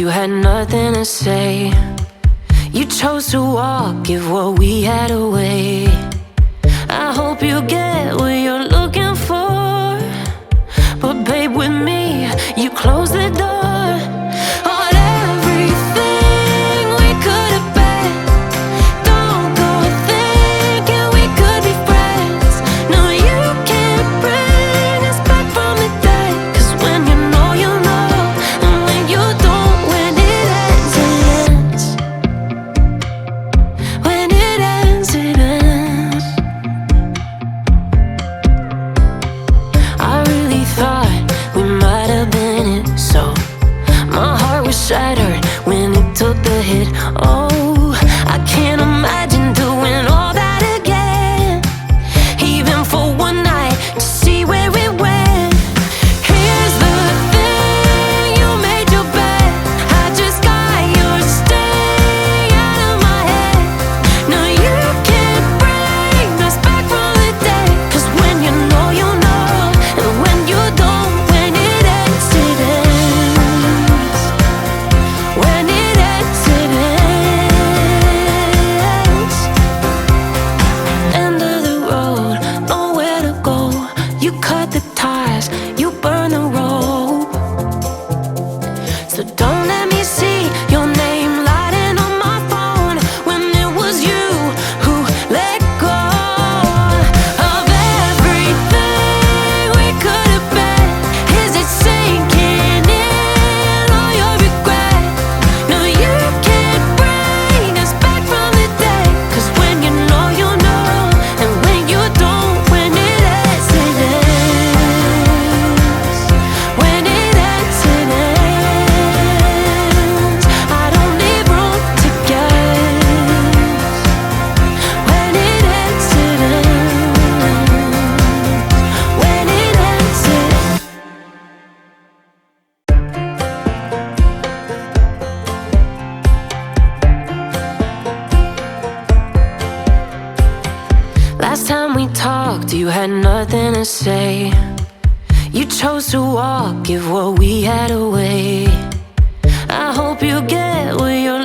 you had nothing to say. You chose to walk, give what we had away. I hope you get what you're looking for, but babe, with me, you close the door on everything we could have been. Don't go thinking we could be friends. No, you can't bring us back from the dead. 'Cause when you know, you know, and when you don't, when it ends, it ends. When it ends, it ends. I really thought we might have been it, so my heart was shattered when it took the hit. Oh, I can't imagine doing all that again, even for one night, to see where it went. Here's the thing, you made your bed, I just got your stay out of my head. No, you can't bring us back from the dead. 'Cause when you know, you know, and when you don't, when it ends, it ends. When it ends, it ends. End of the road, nowhere to go. You cut the ties, you burn the rope. So don't let me see your name lighting on my phone when it was you who let go of everything we could have been. Is it sinking in, all your regret? No, you can't bring us back from the dead. 'Cause when you know, you know, and when you don't, when it ends, it ends. When it ends, it ends. I don't leave room to guess. When it ends, it ends. When it ends, it ends. Last time we talked, you had nothing to say. You chose to walk, give what we had away. I hope you get what you're